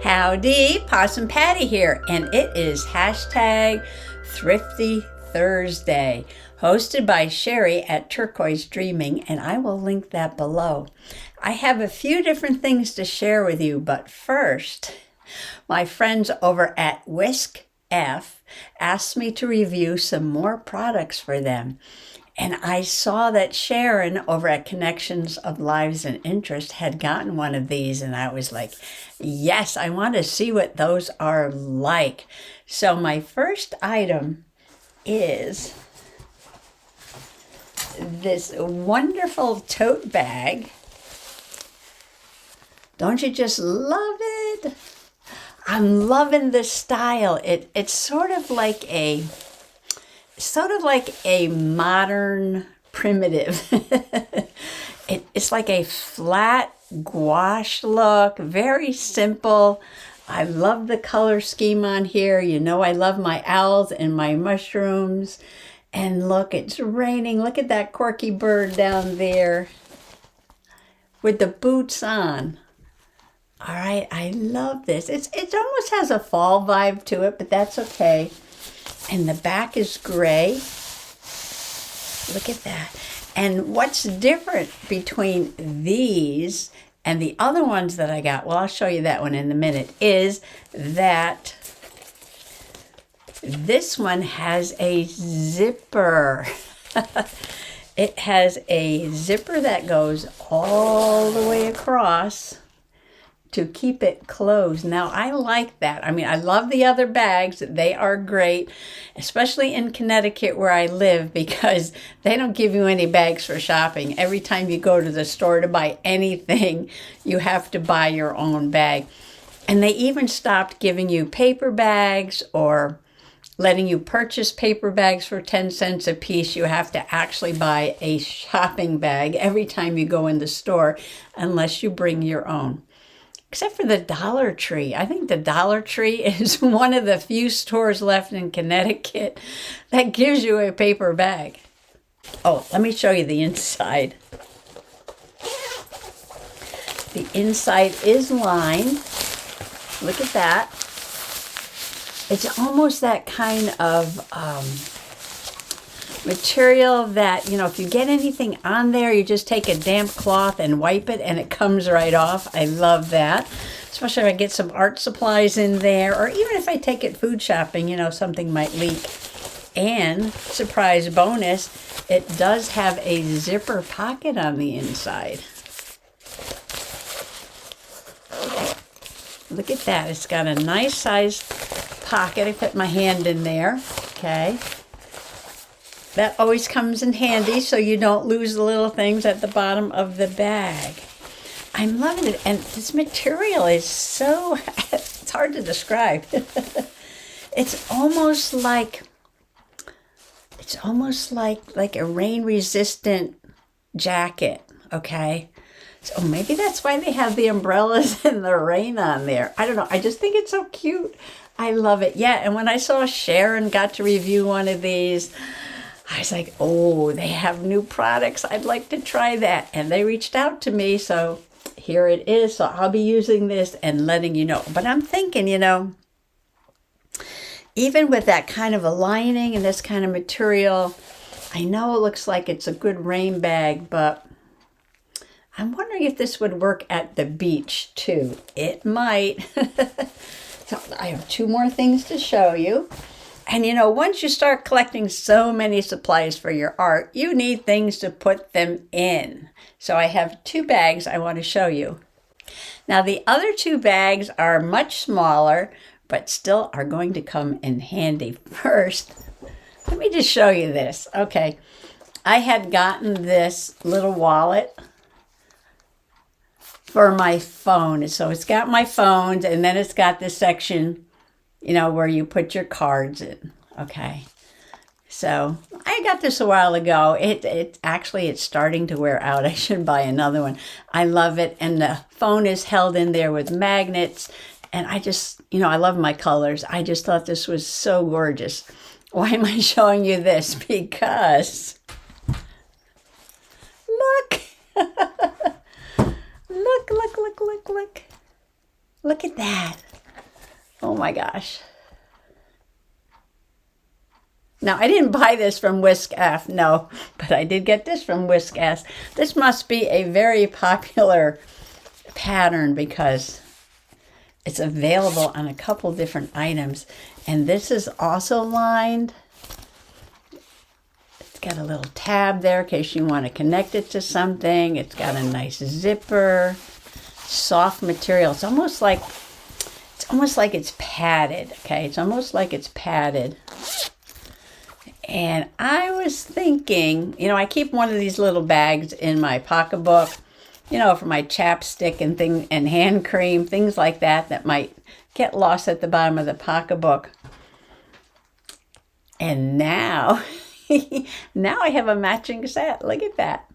Howdy, Possum Patty here, and it is hashtag Thrifty Thursday, hosted by Sheree at Turquoise Dreaming, and I will link that below. I have a few different things to share with you, but first, my friends over at Whisk F asked me to review some more products for them. And I saw that Sharon over at Connections of Lives and Interest had gotten one of these, and I was like, yes, I want to see what those are like. So my first item is this wonderful tote bag. Don't you just love it? I'm loving this style. It's sort of like a modern primitive. It's like a flat gouache look, very simple. I love the color scheme on here. You know I love my owls and my mushrooms. And look, it's raining. Look at that quirky bird down there with the boots on. All right, I love this. It almost has a fall vibe to it, but that's okay. And the back is gray. Look at that. And what's different between these and the other ones that I got, well, I'll show you that one in a minute, is that this one has a zipper. It has a zipper that goes all the way across to keep it closed. Now, I like that. I mean, I love the other bags. They are great, especially in Connecticut where I live, because they don't give you any bags for shopping. Every time you go to the store to buy anything, you have to buy your own bag. And they even stopped giving you paper bags or letting you purchase paper bags for 10 cents a piece. You have to actually buy a shopping bag every time you go in the store, unless you bring your own. Except for the Dollar Tree. I think the Dollar Tree is one of the few stores left in Connecticut that gives you a paper bag. Oh, let me show you the inside. The inside is lined. Look at that. It's almost that kind of material that, you know, if you get anything on there, you just take a damp cloth and wipe it and it comes right off. I love that. Especially if I get some art supplies in there, or even if I take it food shopping, you know, something might leak. And surprise bonus, it does have a zipper pocket on the inside. Look at that. It's got a nice sized pocket. I put my hand in there. Okay. That always comes in handy so you don't lose the little things at the bottom of the bag. I'm loving it. And this material is so, it's hard to describe. It's almost like a rain-resistant jacket, okay? So maybe that's why they have the umbrellas and the rain on there. I don't know. I just think it's so cute. I love it. Yeah, and when I saw Sharon got to review one of these, I was like, oh, they have new products. I'd like to try that. And they reached out to me, so here it is. So I'll be using this and letting you know. But I'm thinking, you know, even with that kind of a lining and this kind of material, I know it looks like it's a good rain bag, but I'm wondering if this would work at the beach too. It might. So I have two more things to show you. And you know, once you start collecting so many supplies for your art, you need things to put them in. So I have two bags I want to show you. Now the other two bags are much smaller, but still are going to come in handy. First, let me just show you this. Okay, I had gotten this little wallet for my phone. So it's got my phones, and then it's got this section, you know, where you put your cards in. Okay. So I got this a while ago. It's starting to wear out. I should buy another one. I love it. And the phone is held in there with magnets. And I just, you know, I love my colors. I just thought this was so gorgeous. Why am I showing you this? Because look. Look. Look at that. my gosh. Now, I didn't buy this from Whisk F, no, but I did get this from Whisk F. This must be a very popular pattern because it's available on a couple different items. And this is also lined. It's got a little tab there in case you want to connect it to something. It's got a nice zipper, soft material. It's almost like it's padded, okay? It's almost like it's padded. And I was thinking, you know, I keep one of these little bags in my pocketbook, you know, for my chapstick and hand cream, things like that might get lost at the bottom of the pocketbook. And now, now I have a matching set. Look at that.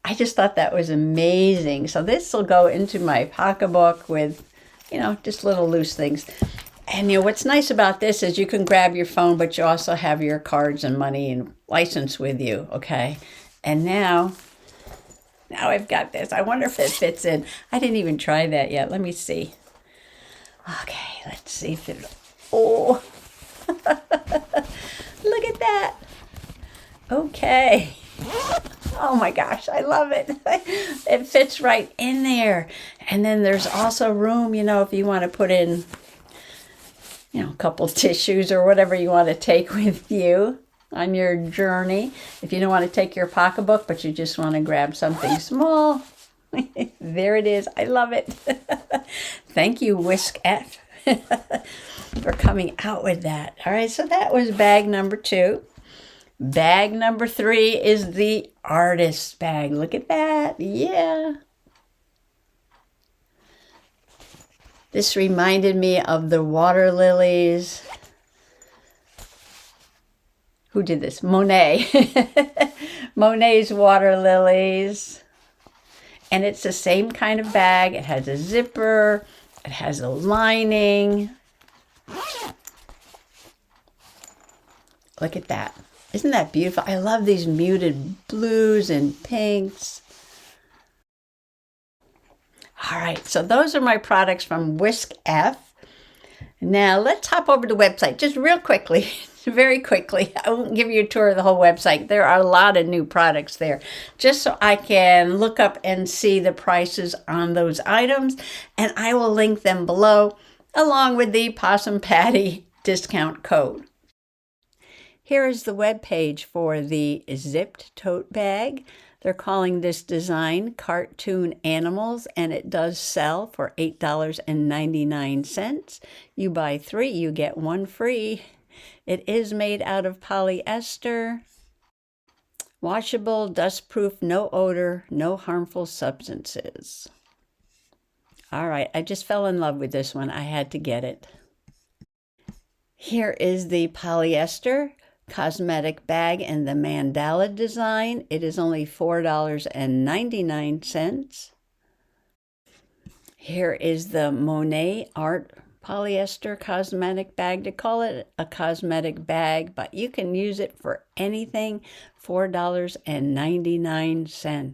I just thought that was amazing. So this will go into my pocketbook with, you know, just little loose things. And, you know, what's nice about this is you can grab your phone, but you also have your cards and money and license with you, okay? And now I've got this. I wonder if it fits in. I didn't even try that yet. Let me see. Okay, let's see if it... Oh, look at that. Okay. Oh my gosh, I love it. It fits right in there. And then there's also room, you know, if you want to put in, you know, a couple of tissues or whatever you want to take with you on your journey. If you don't want to take your pocketbook, but you just want to grab something small, there it is. I love it. Thank you, Whisk F, for coming out with that. All right, so that was bag number 2. Bag number 3 is the artist's bag. Look at that. Yeah. This reminded me of the water lilies. Who did this? Monet. Monet's water lilies. And it's the same kind of bag. It has a zipper. It has a lining. Look at that. Isn't that beautiful? I love these muted blues and pinks. All right, so those are my products from Whisk F. Now let's hop over to the website just real quickly, very quickly. I won't give you a tour of the whole website. There are a lot of new products there, just so I can look up and see the prices on those items, and I will link them below along with the Possum Patty discount code. Here is the web page for the zipped tote bag. They're calling this design Cartoon Animals, and it does sell for $8.99. You buy 3, you get 1 free. It is made out of polyester. Washable, dustproof, no odor, no harmful substances. All right, I just fell in love with this one. I had to get it. Here is the polyester cosmetic bag in the mandala design. It is only $4.99. Here is the Monet art polyester cosmetic bag. To call it a cosmetic bag, but you can use it for anything. $4.99.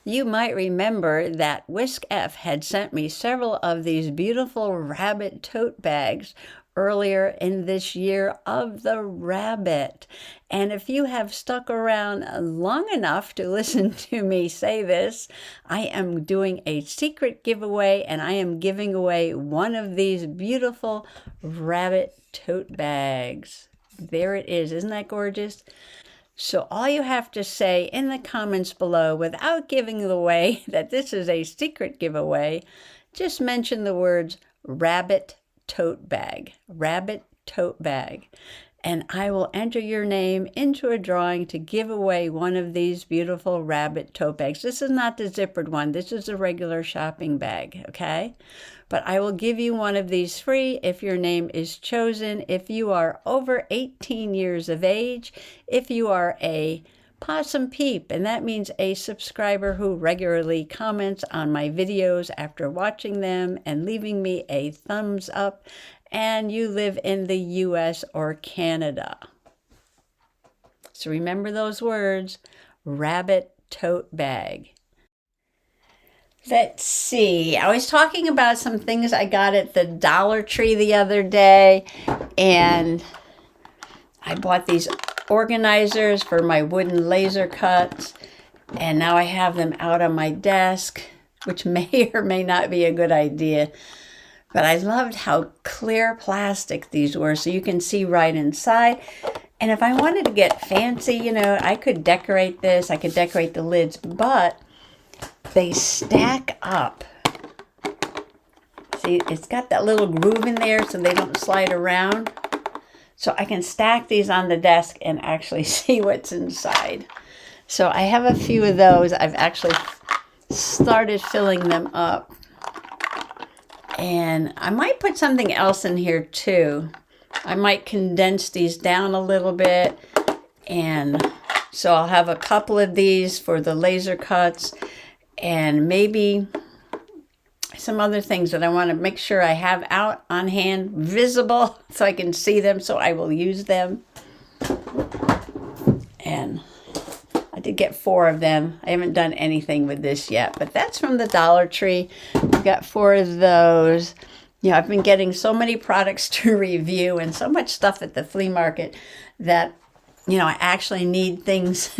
You might remember that Whisk F had sent me several of these beautiful rabbit tote bags earlier in this year of the rabbit. And if you have stuck around long enough to listen to me say this, I am doing a secret giveaway, and I am giving away one of these beautiful rabbit tote bags. There it is. Isn't that gorgeous? So all you have to say in the comments below, without giving away that this is a secret giveaway, just mention the words rabbit tote bag, rabbit tote bag, and I will enter your name into a drawing to give away one of these beautiful rabbit tote bags. This is not the zippered one. This is a regular shopping bag, okay? But I will give you one of these free if your name is chosen, if you are over 18 years of age, if you are a Possum Peep, and that means a subscriber who regularly comments on my videos after watching them and leaving me a thumbs up, and you live in the US or Canada. So remember those words, rabbit tote bag. Let's see. I was talking about some things I got at the Dollar Tree the other day, and I bought these organizers for my wooden laser cuts, and now I have them out on my desk, which may or may not be a good idea. But I loved how clear plastic these were, so you can see right inside. And if I wanted to get fancy, you know, I could decorate this. I could decorate the lids, but they stack up. See, it's got that little groove in there so they don't slide around. So I can stack these on the desk and actually see what's inside. So I have a few of those. I've actually started filling them up. And I might put something else in here too. I might condense these down a little bit. And so I'll have a couple of these for the laser cuts. And maybe some other things that I want to make sure I have out on hand, visible, so I can see them, so I will use them. And I did get 4 of them. I haven't done anything with this yet, but that's from the Dollar Tree. I've got 4 of those. You know, I've been getting so many products to review and so much stuff at the flea market that, you know, I actually need things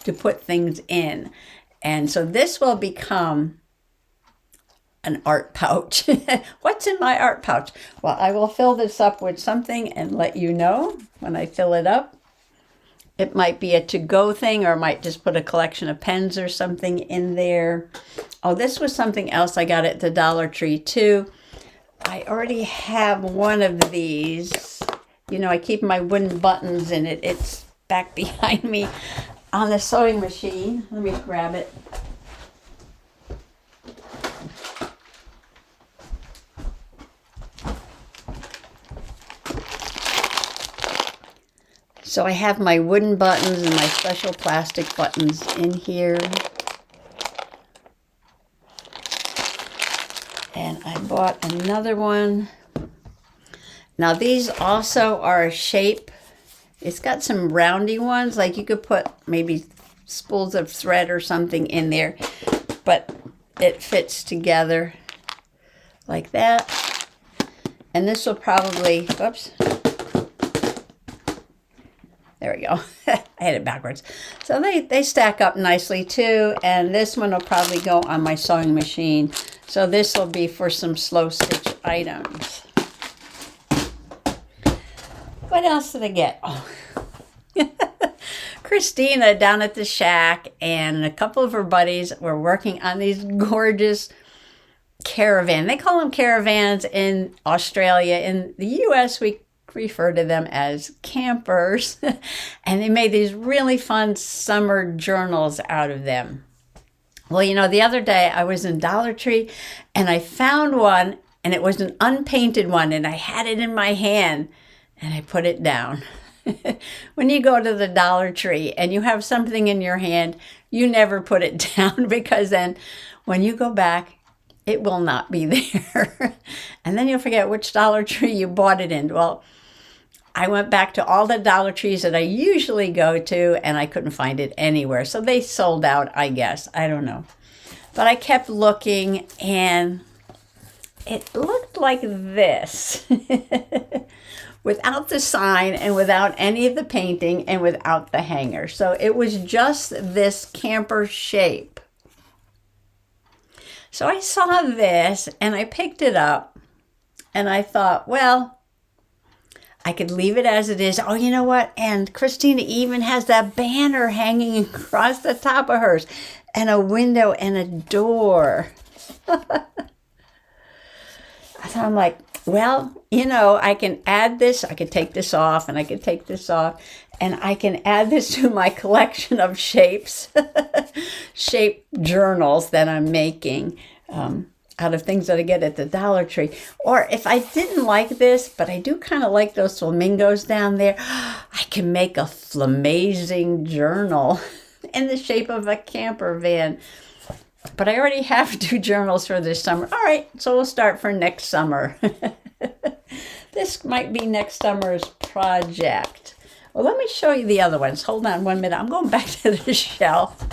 to put things in. And so this will become an art pouch. What's in my art pouch? Well, I will fill this up with something and let you know when I fill it up. It might be a to-go thing, or I might just put a collection of pens or something in there. Oh, this was something else I got at the Dollar Tree too. I already have one of these. You know, I keep my wooden buttons in it. It's back behind me on the sewing machine. Let me grab it. So I have my wooden buttons and my special plastic buttons in here. And I bought another one. Now these also are a shape. It's got some roundy ones, like you could put maybe spools of thread or something in there, but it fits together like that. And this will probably, whoops. There we go. I had it backwards. So they stack up nicely too. And this one will probably go on my sewing machine. So this will be for some slow stitch items. What else did I get? Oh. Christina down at the shack and a couple of her buddies were working on these gorgeous caravan. They call them caravans in Australia. In the US, we refer to them as campers. And they made these really fun summer journals out of them. Well, you know, the other day I was in Dollar Tree and I found one, and it was an unpainted one, and I had it in my hand and I put it down. When you go to the Dollar Tree and you have something in your hand, you never put it down, because then when you go back, it will not be there. And then you'll forget which Dollar Tree you bought it in. Well, I went back to all the Dollar Trees that I usually go to, and I couldn't find it anywhere. So they sold out, I guess. I don't know. But I kept looking, and it looked like this. Without the sign, and without any of the painting, and without the hanger. So it was just this camper shape. So I saw this, and I picked it up, and I thought, well, I could leave it as it is. Oh, you know what? And Christina even has that banner hanging across the top of hers, and a window and a door. So I'm like, well, you know, I can add this. I could take this off, and I could take this off, and I can add this to my collection of shapes, shape journals that I'm making. Out of things that I get at the Dollar Tree. Or if I didn't like this, but I do kind of like those flamingos down there, I can make a flamazing journal in the shape of a camper van. But I already have 2 journals for this summer. All right, so we'll start for next summer. This might be next summer's project. Well, let me show you the other ones. Hold on 1 minute. I'm going back to the shelf.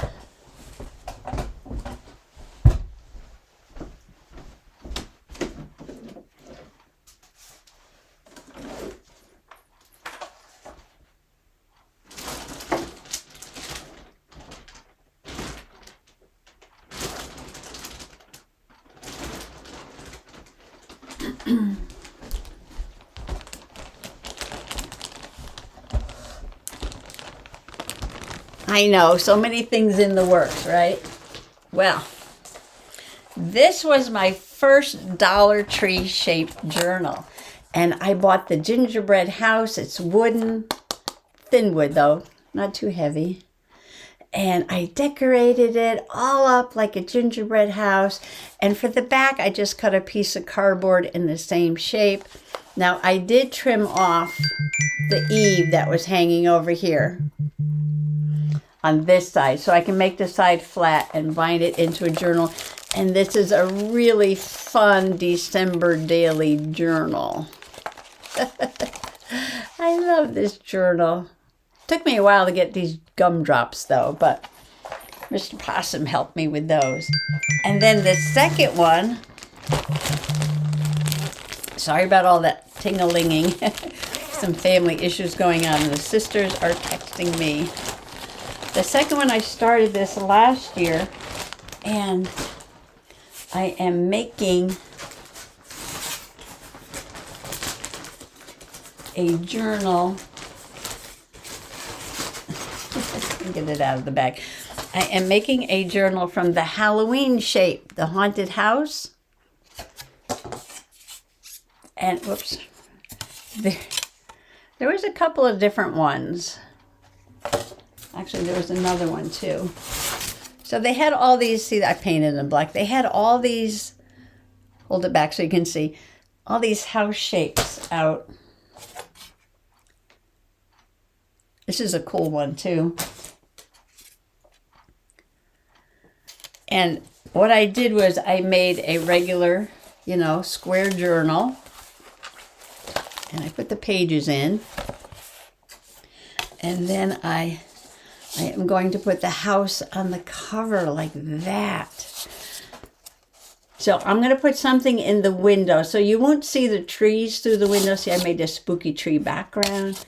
I know, so many things in the works, right? Well, this was my first Dollar Tree shaped journal. And I bought the gingerbread house. It's wooden, thin wood though, not too heavy. And I decorated it all up like a gingerbread house. And for the back, I just cut a piece of cardboard in the same shape. Now, I did trim off the eave that was hanging over here on this side, so I can make the side flat and bind it into a journal. And this is a really fun December daily journal. I love this journal. Took me a while to get these gumdrops though, but Mr. Possum helped me with those. And then the second one, sorry about all that ting-a-linging. Some family issues going on. The sisters are texting me. The second one, I started this last year, and I am making a journal. Get it out of the bag. I am making a journal from the Halloween shape, the haunted house. And whoops, there was a couple of different ones. Actually, there was another one too. So they had all these, see, I painted in black. They had all these, hold it back so you can see, all these house shapes out. This is a cool one too. And what I did was I made a regular, square journal. And I put the pages in. And then I am going to put the house on the cover like that. So I'm going to put something in the window. So you won't see the trees through the window. See, I made a spooky tree background.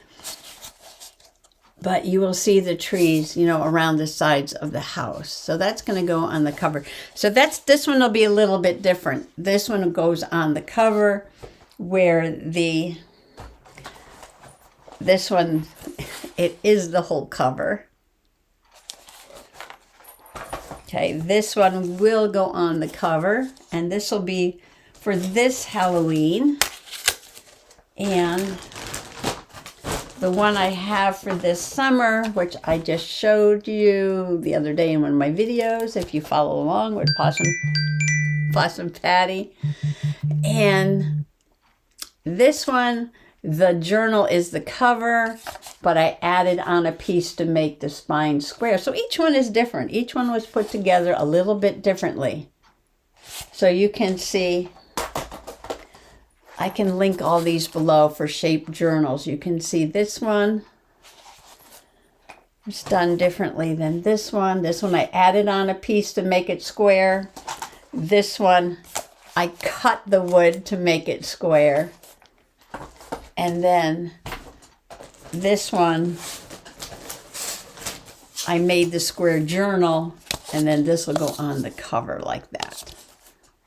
But you will see the trees, around the sides of the house. So that's going to go on the cover. So this one will be a little bit different. This one goes on the cover where this one, it is the whole cover. Okay, this one will go on the cover. And this will be for this Halloween. And the one I have for this summer, which I just showed you the other day in one of my videos, if you follow along with Possum Patty. And this one, the journal is the cover, but I added on a piece to make the spine square. So each one is different. Each one was put together a little bit differently. So you can see, I can link all these below for shaped journals. You can see this one was done differently than this one. This one I added on a piece to make it square. This one I cut the wood to make it square. And then this one I made the square journal, and then this will go on the cover like that.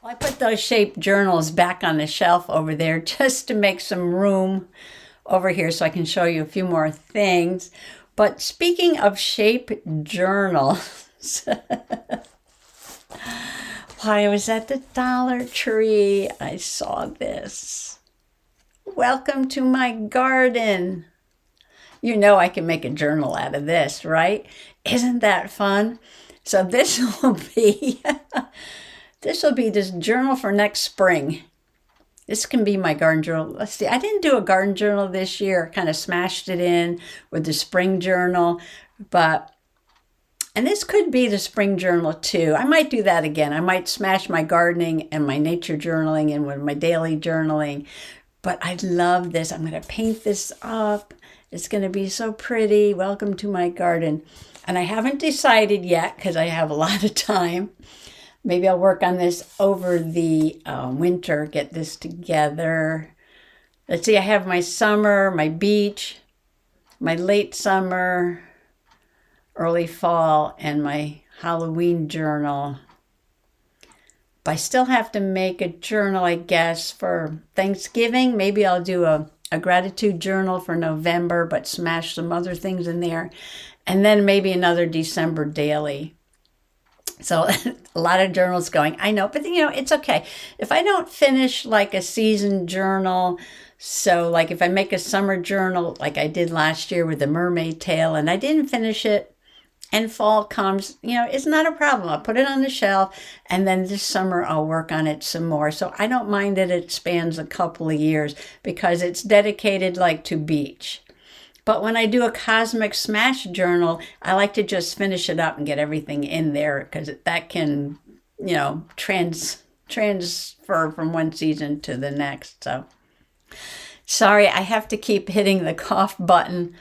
I put those shaped journals back on the shelf over there just to make some room over here so I can show you a few more things. But speaking of shaped journals, while I was at the Dollar Tree, I saw this. Welcome to my garden. You know I can make a journal out of this, right? Isn't that fun? So this will be... This will be this journal for next spring. This can be my garden journal. Let's see, I didn't do a garden journal this year. Kind of smashed it in with the spring journal. And this could be the spring journal too. I might do that again. I might smash my gardening and my nature journaling in with my daily journaling. But I love this. I'm going to paint this up. It's going to be so pretty. Welcome to my garden. And I haven't decided yet because I have a lot of time. Maybe I'll work on this over the winter, get this together. Let's see, I have my summer, my beach, my late summer, early fall, and my Halloween journal. But I still have to make a journal, I guess, for Thanksgiving. Maybe I'll do a gratitude journal for November, but smash some other things in there. And then maybe another December daily. So a lot of journals going, I know, but it's okay. If I don't finish like a season journal, so like if I make a summer journal like I did last year with the mermaid tail and I didn't finish it and fall comes, it's not a problem. I'll put it on the shelf and then this summer I'll work on it some more. So I don't mind that it spans a couple of years because it's dedicated like to beach. But when I do a Cosmic Smash journal, I like to just finish it up and get everything in there because that can, transfer from one season to the next. So, sorry, I have to keep hitting the cough button.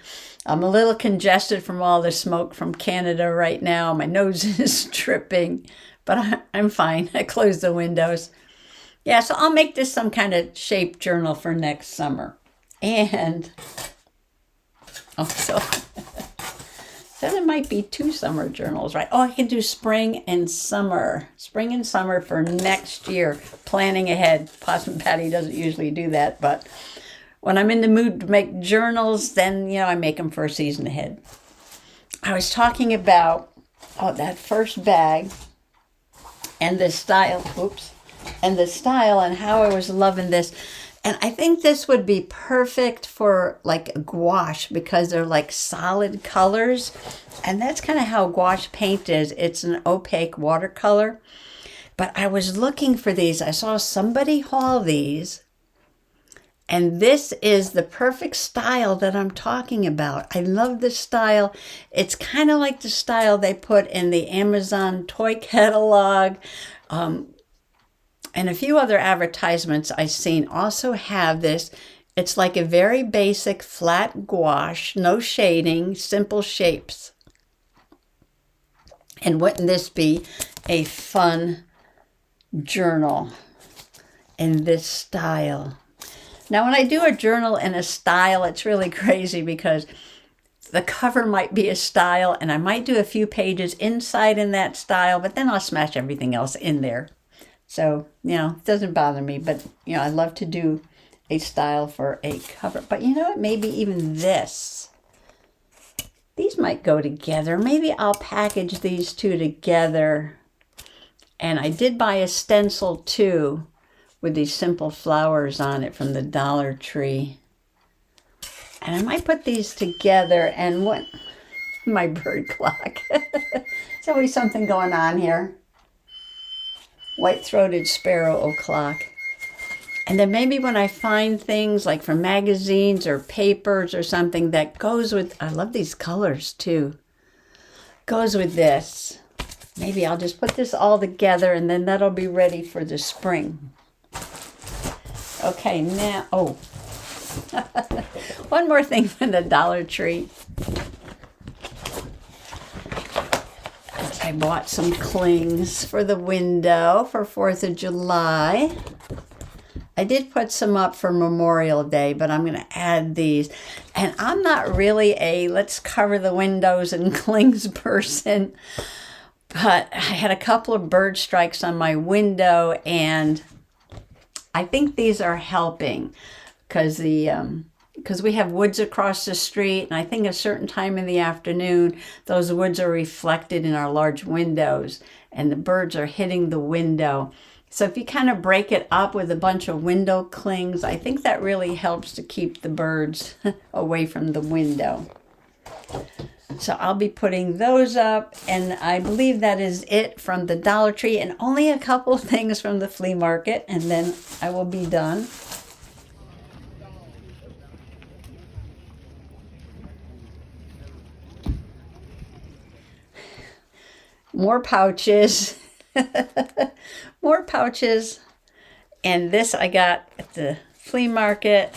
I'm a little congested from all the smoke from Canada right now. My nose is dripping, but I'm fine. I closed the windows. Yeah, so I'll make this some kind of shape journal for next summer. And... so it might be 2 summer journals, right? Oh, I can do spring and summer. Spring and summer for next year. Planning ahead. Possum Patty doesn't usually do that, but when I'm in the mood to make journals, then, I make them for a season ahead. I was talking about, that first bag and the style. Oops. And the style and how I was loving this. And I think this would be perfect for like gouache because they're like solid colors. And that's kind of how gouache paint is. It's an opaque watercolor. But I was looking for these. I saw somebody haul these. And this is the perfect style that I'm talking about. I love this style. It's kind of like the style they put in the Amazon toy catalog. And a few other advertisements I've seen also have this. It's like a very basic flat gouache, no shading, simple shapes. And wouldn't this be a fun journal in this style? Now, when I do a journal in a style, it's really crazy because the cover might be a style and I might do a few pages inside in that style, but then I'll smash everything else in there. So, it doesn't bother me, but, I love to do a style for a cover. But maybe even this. These might go together. Maybe I'll package these two together. And I did buy a stencil too with these simple flowers on it from the Dollar Tree. And I might put these together and what? My bird clock. There's always something going on here. White-throated sparrow o'clock. And then maybe when I find things like from magazines or papers or something that goes with, I love these colors too, goes with this. Maybe I'll just put this all together and then that'll be ready for the spring. Okay, now, one more thing from the Dollar Tree. I bought some clings for the window for 4th of July. I did put some up for Memorial Day, but I'm going to add these. And I'm not really a let's cover the windows in clings person, but I had a couple of bird strikes on my window, and I think these are helping because we have woods across the street, and I think a certain time in the afternoon, those woods are reflected in our large windows, and the birds are hitting the window. So if you kind of break it up with a bunch of window clings, I think that really helps to keep the birds away from the window. So I'll be putting those up, and I believe that is it from the Dollar Tree, and only a couple things from the flea market, and then I will be done. More pouches, more pouches, and this I got at the flea market,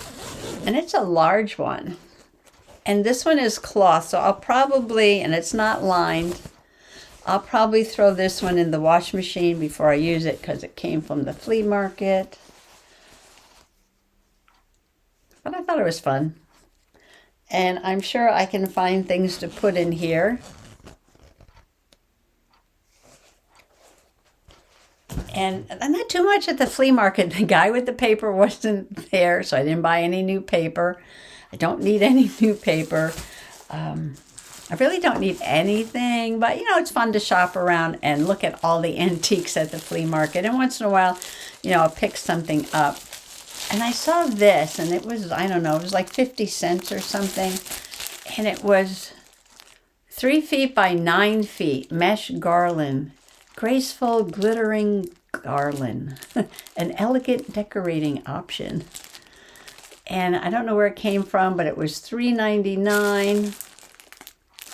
and it's a large one. And this one is cloth, so I'll probably, and it's not lined, I'll probably throw this one in the wash machine before I use it because it came from the flea market. But I thought it was fun. And I'm sure I can find things to put in here. And not too much at the flea market. The guy with the paper wasn't there, so I didn't buy any new paper. I don't need any new paper. I really don't need anything, but it's fun to shop around and look at all the antiques at the flea market. And once in a while, I'll pick something up. And I saw this, and it was, I don't know, it was like 50 cents or something. And it was 3 feet by 9 feet, mesh garland, graceful glittering garland, an elegant decorating option. And I don't know where it came from, but it was $3.99.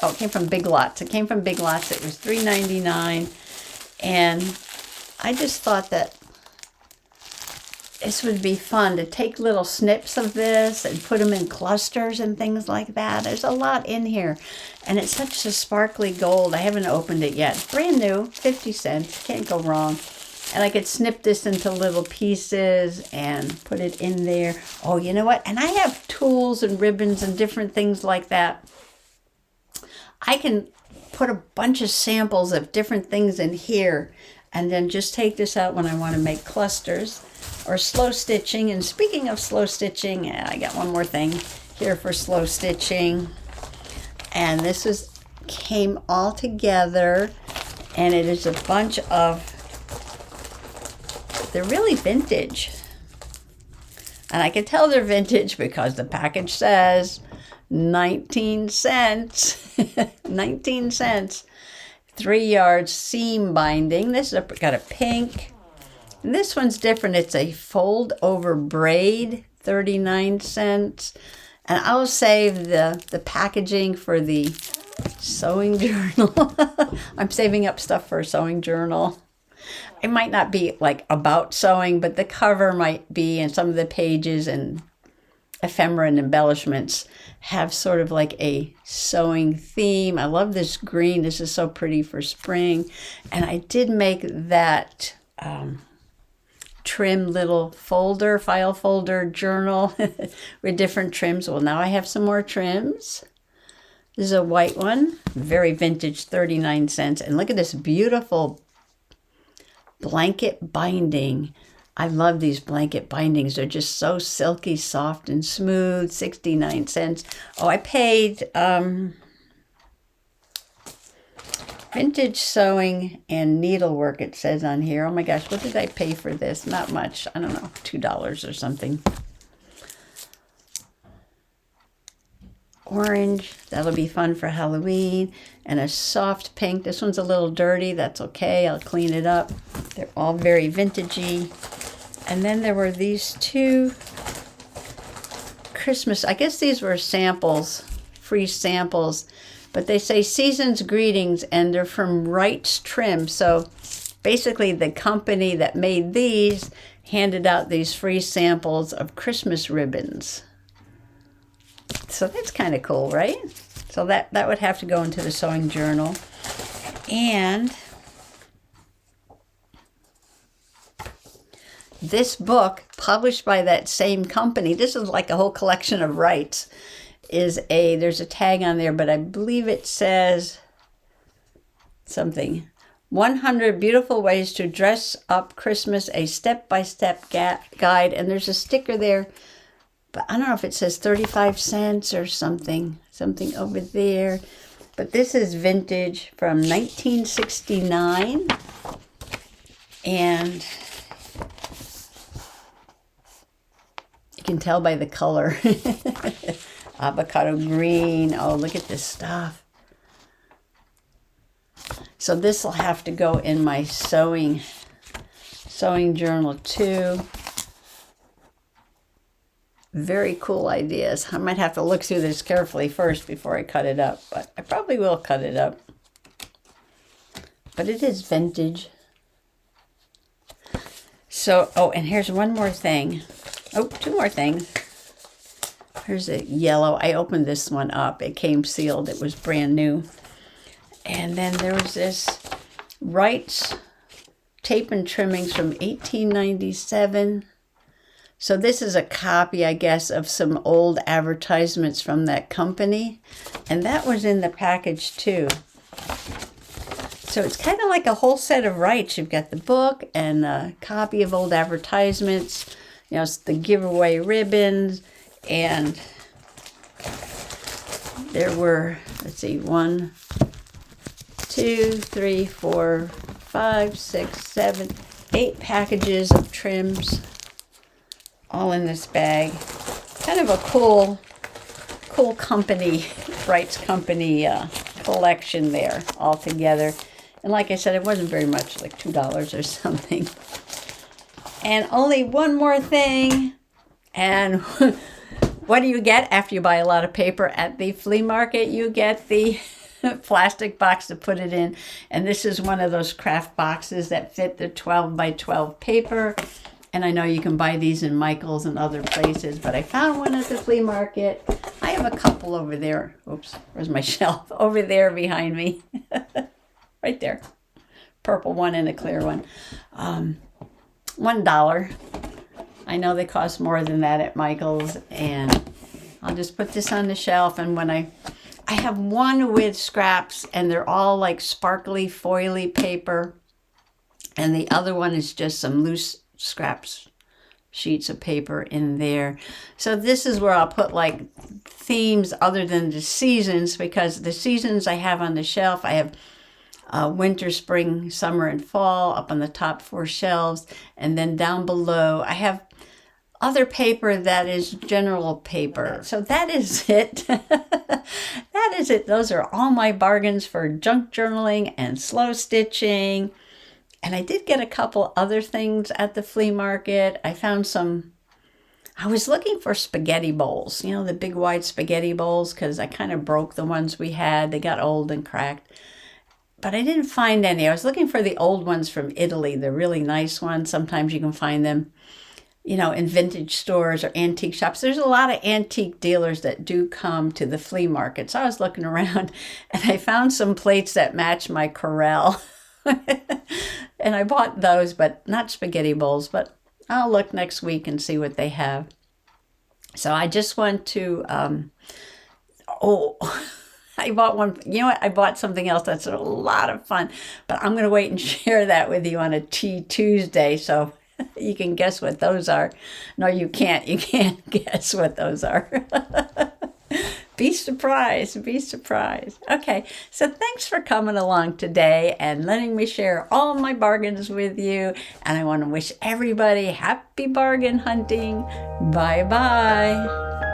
Oh, it came from Big Lots. It came from Big Lots. It was $3.99. And I just thought that this would be fun to take little snips of this and put them in clusters and things like that. There's a lot in here. And it's such a sparkly gold. I haven't opened it yet. It's brand new, 50 cents. Can't go wrong. And I could snip this into little pieces and put it in there. Oh, you know what? And I have tools and ribbons and different things like that. I can put a bunch of samples of different things in here and then just take this out when I want to make clusters or slow stitching. And speaking of slow stitching, I got one more thing here for slow stitching. And this came all together, and it is a bunch of, they're really vintage. And I can tell they're vintage because the package says 19 cents. 19 cents. 3-yard seam binding. This is got a pink. And this one's different. It's a fold over braid, 39 cents. And I'll save the packaging for the sewing journal. I'm saving up stuff for a sewing journal. It might not be like about sewing, but the cover might be, and some of the pages and ephemera and embellishments have sort of like a sewing theme. I love this green. This is so pretty for spring. And I did make that trim little folder, file folder journal with different trims. Well, now I have some more trims. This is a white one, very vintage, 39 cents. And look at this beautiful blanket binding. I love these blanket bindings. They're just so silky, soft, and smooth. 69 cents. Oh, I paid vintage sewing and needlework, it says on here. Oh my gosh, what did I pay for this? Not much. I don't know, $2 or something. Orange, that'll be fun for Halloween. And a soft pink. This one's a little dirty. That's okay. I'll clean it up. They're all very vintagey. And then there were these two Christmas, I guess these were samples, free samples, but they say Season's Greetings, and they're from Wright's Trim. So basically the company that made these handed out these free samples of Christmas ribbons. So that's kind of cool, right? So that would have to go into the sewing journal. And this book, published by that same company, this is like a whole collection of Wrights, there's a tag on there, but I believe it says something. 100 Beautiful Ways to Dress Up Christmas, a step-by-step guide. And there's a sticker there, but I don't know if it says 35 cents or something over there. But this is vintage from 1969. And you can tell by the color. Avocado green. Oh, look at this stuff. So this will have to go in my sewing journal too. Very cool ideas. I might have to look through this carefully first before I cut it up, but I probably will cut it up. But it is vintage. So, oh, and here's one more thing. Oh, two more things. Here's a yellow. I opened this one up. It came sealed. It was brand new. And then there was this Wright's tape and trimmings from 1897. So this is a copy, I guess, of some old advertisements from that company. And that was in the package too. So it's kind of like a whole set of rights. You've got the book and a copy of old advertisements, you know, the giveaway ribbons, and there were, let's see, 1, 2, 3, 4, 5, 6, 7, 8 packages of trims, all in this bag. Kind of a cool company, Brights Company collection there all together. And like I said, it wasn't very much, like $2 or something. And only one more thing. And what do you get after you buy a lot of paper at the flea market? You get the plastic box to put it in. And this is one of those craft boxes that fit the 12 by 12 paper. And I know you can buy these in Michael's and other places, but I found one at the flea market. I have a couple over there. Oops, where's my shelf? Over there behind me. Right there. Purple one and a clear one. $1. I know they cost more than that at Michael's, and I'll just put this on the shelf. And when I have one with scraps, and they're all like sparkly foily paper, and the other one is just some loose scraps, sheets of paper in there. So this is where I'll put like themes other than the seasons, because the seasons I have on the shelf, I have winter, spring, summer, and fall up on the top 4 shelves. And then down below, I have other paper that is general paper. So that is it. That is it. Those are all my bargains for junk journaling and slow stitching. And I did get a couple other things at the flea market. I found some, I was looking for spaghetti bowls, you know, the big wide spaghetti bowls, because I kind of broke the ones we had. They got old and cracked. But I didn't find any. I was looking for the old ones from Italy, the really nice ones. Sometimes you can find them, you know, in vintage stores or antique shops. There's a lot of antique dealers that do come to the flea market. So I was looking around and I found some plates that match my Corel. And I bought those, but not spaghetti bowls. But I'll look next week and see what they have. So I just want to, I bought one. You know what? I bought something else that's a lot of fun. But I'm going to wait and share that with you on a Tea Tuesday. So you can guess what those are. No, you can't. You can't guess what those are. Be surprised. Be surprised. Okay, so thanks for coming along today and letting me share all my bargains with you. And I want to wish everybody happy bargain hunting. Bye-bye.